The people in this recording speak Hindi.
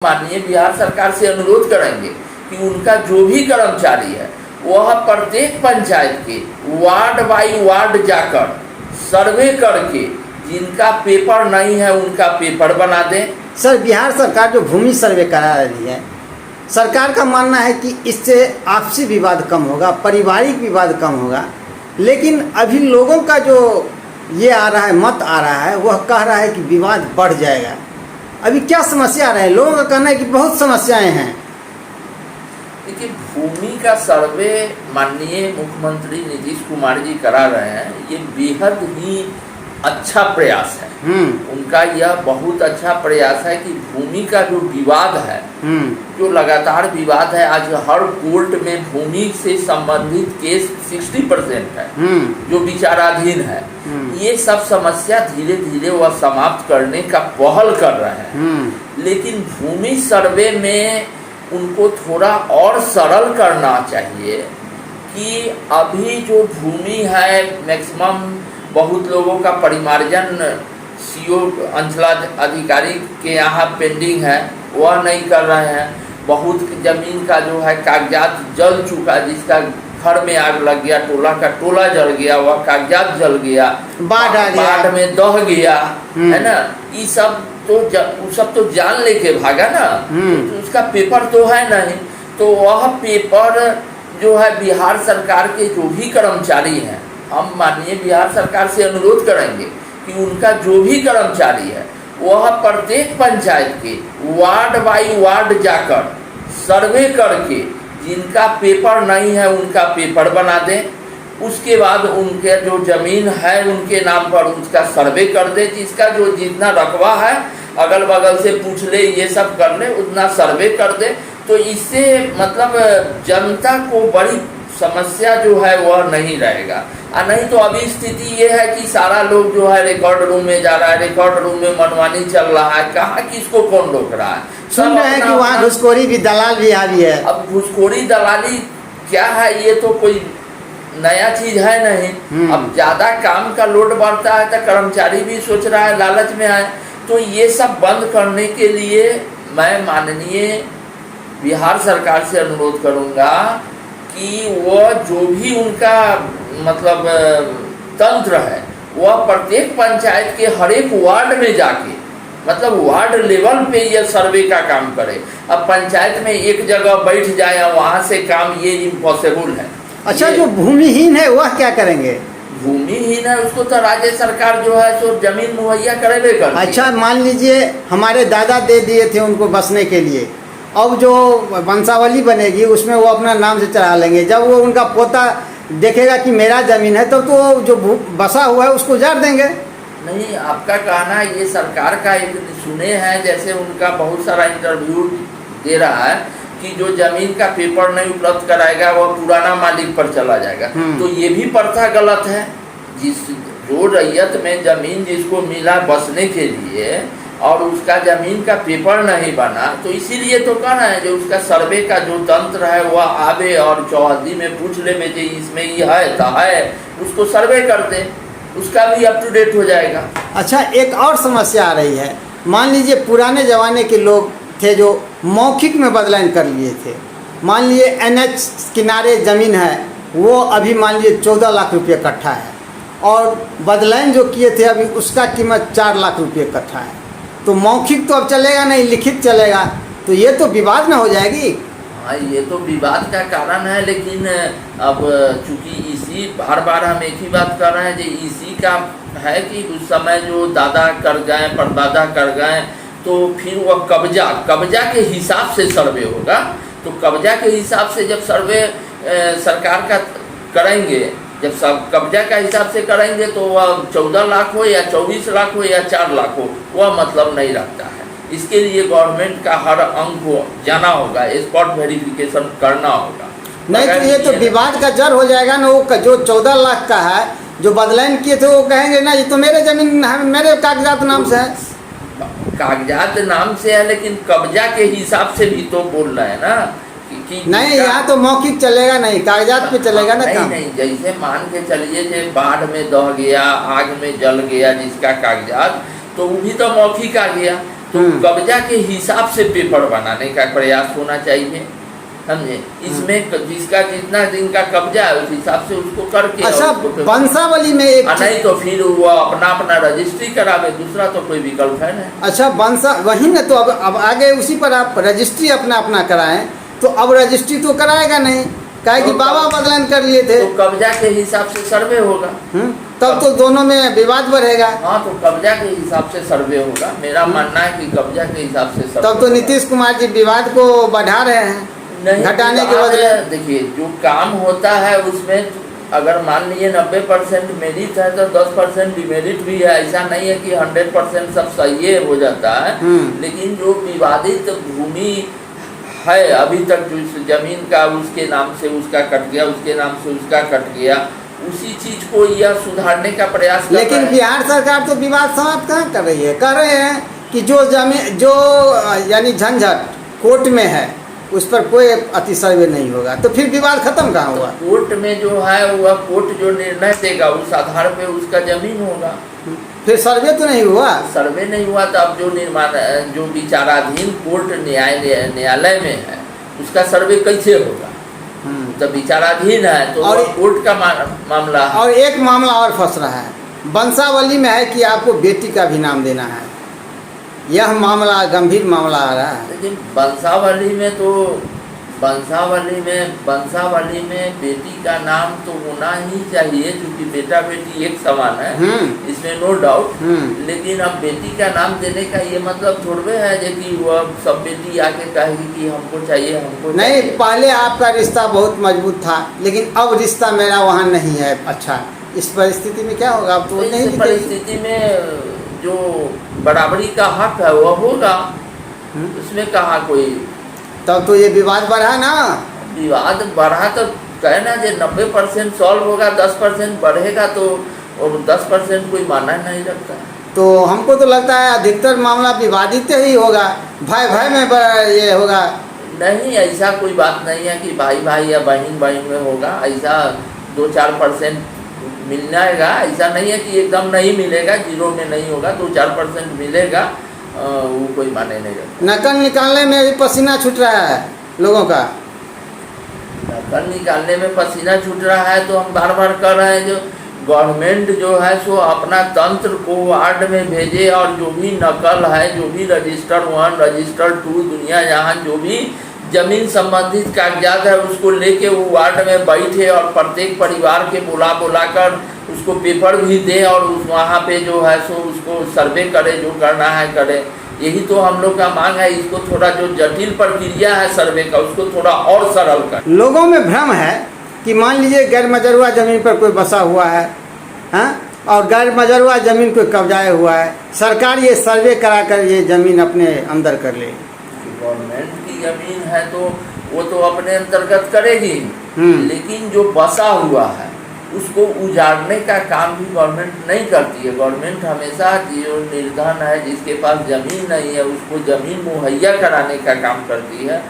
माननीय बिहार सरकार से अनुरोध करेंगे कि उनका जो भी कर्मचारी है वह प्रत्येक पंचायत के वार्ड बाई वार्ड जाकर सर्वे करके जिनका पेपर नहीं है उनका पेपर बना दें। सर, बिहार सरकार जो भूमि सर्वे करा रही है, सरकार का मानना है कि इससे आपसी विवाद कम होगा, पारिवारिक विवाद कम होगा, लेकिन अभी लोगों का जो ये आ रहा है, मत आ रहा है, वह कह रहा है कि विवाद बढ़ जाएगा। अभी क्या समस्या आ रहा है? लोगों का कहना है कि बहुत समस्याएं हैं। देखिए, भूमि का सर्वे माननीय मुख्यमंत्री नीतीश कुमार जी करा रहे हैं, ये बेहद ही अच्छा प्रयास है। उनका यह बहुत अच्छा प्रयास है कि भूमि का जो विवाद है, जो लगातार विवाद है, आज हर कोर्ट में भूमि से संबंधित केस 60% है जो विचाराधीन है। ये सब समस्या धीरे धीरे वह समाप्त करने का पहल कर रहे हैं, लेकिन भूमि सर्वे में उनको थोड़ा और सरल करना चाहिए कि अभी जो भूमि है मैक्सिमम बहुत लोगों का परिमार्जन सीओ अंचलाधिकारी के यहाँ पेंडिंग है, वह नहीं कर रहे हैं। बहुत जमीन का जो है कागजात जल चुका, जिसका घर में आग लग गया, टोला का टोला जल गया, वह कागजात जल गया, बाढ़ में दह गया, है ना। ये सब तो जान लेके भागा ना, तो उसका पेपर तो है नहीं। तो वह पेपर जो है बिहार सरकार के जो भी कर्मचारी हैं, हम माननीय बिहार सरकार से अनुरोध करेंगे कि उनका जो भी कर्मचारी है वह प्रत्येक पंचायत के वार्ड बाई वार्ड जाकर सर्वे करके जिनका पेपर नहीं है उनका पेपर बना दें। उसके बाद उनके जो जमीन है उनके नाम पर उसका सर्वे कर दे, जिसका जो जितना रकबा है अगल बगल से पूछ ले, ये सब कर ले, उतना सर्वे कर दे। तो इससे मतलब जनता को बड़ी समस्या जो है वह नहीं रहेगा। नहीं तो अभी स्थिति ये है कि सारा लोग जो है रिकॉर्ड रूम में जा रहा है, रिकॉर्ड रूम में मनमानी चल रहा है, कहाँ किसको कौन रोक रहा है। सुन रहे हैं कि वहाँ घुसखोरी भी, दलाल भी हावी है। अब घुसखोरी दलाली क्या है, ये तो कोई नया चीज है नहीं। अब ज्यादा काम का लोड बढ़ता है तो कर्मचारी भी सोच रहा है, लालच में आए। तो ये सब बंद करने के लिए मैं माननीय बिहार सरकार से अनुरोध करूंगा कि वह जो भी उनका मतलब तंत्र है वह प्रत्येक पंचायत के हर एक वार्ड में जाके मतलब वार्ड लेवल पे यह सर्वे का काम करे। अब पंचायत में एक जगह बैठ जाए वहां से काम, ये इम्पॉसिबल है। अच्छा, जो भूमिहीन है वह क्या करेंगे? भूमिहीन है उसको तो राज्य सरकार जो है तो जमीन मुहैया करेबे करती है। अच्छा, मान लीजिए हमारे दादा दे दिए थे उनको बसने के लिए, अब जो वंशावली बनेगी उसमें वो अपना नाम से चढ़ा लेंगे। जब वो उनका पोता देखेगा कि मेरा जमीन है तब तो जो बसा हुआ है उसको उजाड़ देंगे। नहीं, आपका कहना ये सरकार का एक सुने हैं, जैसे उनका बहुत सारा इंटरव्यू दे रहा है कि जो जमीन का पेपर नहीं उपलब्ध कराएगा वह पुराना मालिक पर चला जाएगा। तो ये भी प्रथा गलत है। जो रैयत में जमीन जिसको मिला बसने के लिए और उसका जमीन का पेपर नहीं बना, तो इसीलिए तो कहना है जो उसका सर्वे का जो तंत्र है वह आवे और चौहद्दी में पूछ ले बेटे इसमें ये है तो है, उसको सर्वे कर दे, उसका भी अप टू डेट हो जाएगा। अच्छा, एक और समस्या आ रही है। मान लीजिए पुराने ज़माने के लोग थे जो मौखिक में बदलाव कर लिए थे। मान लीजिए NH किनारे ज़मीन है, वो अभी मान लीजिए 14 लाख रुपये कट्ठा है, और बदलाव जो किए थे अभी उसका कीमत 4 लाख रुपये कट्ठा है। तो मौखिक तो अब चलेगा नहीं, लिखित चलेगा, तो ये तो विवाद में हो जाएगी। हाँ, ये तो विवाद का कारण है, लेकिन अब चूंकि इसी बार बार हम एक ही बात कर रहे हैं, जो इसी का है कि उस समय जो दादा कर गए, परदादा कर गए, तो फिर वह कब्जा के हिसाब से सर्वे होगा। तो कब्जा के हिसाब से जब सर्वे सरकार का करेंगे, जब सब कब्जा का हिसाब से करेंगे तो वह 14 लाख हो या 24 लाख हो या 4 लाख हो, वह मतलब नहीं रखता है। इसके लिए गवर्नमेंट का हर अंग को जाना होगा, स्पॉट वेरिफिकेशन करना होगा। नहीं तो ये तो विवाद का जड़ हो जाएगा ना। वो जो 14 लाख का है जो बदलाव किए थे वो कहेंगे ना ये तो मेरे जमीन है, मेरे कागजात नाम से है। कागजात नाम से है, लेकिन कब्जा के हिसाब से भी तो बोल रहे हैं ना कि नहीं, यहाँ तो मौखिक चलेगा नहीं, कागजात पे चलेगा ना काम। नहीं, जैसे मान के चलिए कि बाढ़ में दह गया, आग में जल गया जिसका कागजात, तो वो भी तो मौखिक आ गया। तो कब्जा के हिसाब से पेपर बनाने का प्रयास होना चाहिए, समझे। इसमें जिसका जितना दिन का कब्जा है उस हिसाब से उसको करके, अच्छा बंसावली में एक नहीं तो फिर वो अपना अपना रजिस्ट्री करावे, दूसरा तो कोई विकल्प है नहीं। अच्छा वही ना, तो अब आगे उसी पर आप रजिस्ट्री अपना अपना कराएं, तो अब रजिस्ट्री तो कराएगा नहीं, काहे कि बाबा बदलान कर लिए थे, तो कब्जा के हिसाब से सर्वे होगा, तब तो दोनों में विवाद बढ़ेगा। हाँ, तो कब्जा के हिसाब से सर्वे होगा, मेरा मानना है कि कब्जा के हिसाब से सर्वे। तब तो नीतीश कुमार जी विवाद को बढ़ा रहे हैं, नहीं घटाने के बदले। देखिए, जो काम होता है उसमें अगर मान लीजिए 90% मेरिट है तो 10% डिमेरिट भी है, ऐसा नहीं है कि 100% सब सही हो जाता है। लेकिन जो विवादित भूमि है अभी तक, जो जमीन का उसके नाम से उसका कट गया, उसके नाम से उसका कट गया, उसी चीज को यह सुधारने का प्रयास कर लेकिन बिहार सरकार तो विवाद समाप्त कहाँ कर रही है? कह रहे हैं कि जो जमीन जो यानी झंझट कोर्ट में है उस पर कोई अति सर्वे नहीं होगा, तो फिर विवाद खत्म कहाँ हुआ? तो कोर्ट में जो है वह कोर्ट जो निर्णय देगा उस आधार पे उसका जमीन होगा। फिर सर्वे तो नहीं हुआ? सर्वे नहीं हुआ तो अब जो निर्माण जो विचाराधीन कोर्ट न्यायालय में है उसका सर्वे कैसे होगा? तो विचाराधीन है तो और कोर्ट का मामला है। और एक मामला और फंस रहा है, बंसावली में है कि आपको बेटी का भी नाम देना है, यह मामला गंभीर मामला आ रहा है। लेकिन बंसावली में बेटी का नाम तो होना ही चाहिए, क्योंकि बेटा बेटी एक समान है, इसमें नो डाउट। लेकिन अब बेटी का नाम देने का ये मतलब थोड़े है कि वह सब बेटी आके कहेगी कि हमको चाहिए, हमको नहीं चाहिए। पहले आपका रिश्ता बहुत मजबूत था, लेकिन अब रिश्ता मेरा वहाँ नहीं है। अच्छा, इस परिस्थिति में क्या होगा? अब तो नहीं, परिस्थिति में जो बराबरी का हक है वह होगा, उसमें कहा कोई। तब तो ये विवाद बढ़ा ना। विवाद बढ़ा तो कहना जो 90% सॉल्व होगा, 10% बढ़ेगा, तो और 10% कोई माना नहीं रखता। तो हमको तो लगता है अधिकतर मामला विवादित ही होगा, भाई भाई में ये होगा। नहीं, ऐसा कोई बात नहीं है कि भाई भाई या बहन बहन में होगा, ऐसा 2-4% मिल जाएगा। ऐसा नहीं है कि एकदम नहीं मिलेगा, 0 में नहीं होगा, 2-4% मिलेगा, वो कोई माने नहीं रखता। नकल निकालने में भी पसीना छूट रहा है लोगों का। नकल निकालने में पसीना छूट रहा है तो हम बार बार कर रहे हैं, जो गवर्नमेंट जो है सो अपना तंत्र को वार्ड में भेजे, और जो भी नकल है, जो भी रजिस्टर 1 रजिस्टर 2 दुनिया जहाँ जो भी जमीन संबंधित कागजात है उसको लेके वो वार्ड में बैठे और प्रत्येक परिवार के बुला कर उसको पेपर भी दे, और उस वहाँ पे जो है सो उसको सर्वे करे, जो करना है करे। यही तो हम लोग का मांग है। इसको थोड़ा जो जटिल प्रक्रिया है सर्वे का उसको थोड़ा और सरल कर। लोगों में भ्रम है कि मान लीजिए गैर मजरूआ जमीन पर कोई बसा हुआ है, हाँ, और गैर मजरूआ जमीन कोई कब्जाए हुआ है, सरकार ये सर्वे करा कर ये जमीन अपने अंदर कर ले। गवर्नमेंट की जमीन है तो वो तो अपने अंतर्गत करेगी, लेकिन जो बसा हुआ है उसको उजाड़ने का काम भी गवर्नमेंट नहीं करती है। गवर्नमेंट हमेशा जो निर्धन है, जिसके पास जमीन नहीं है, उसको जमीन मुहैया कराने का काम करती है।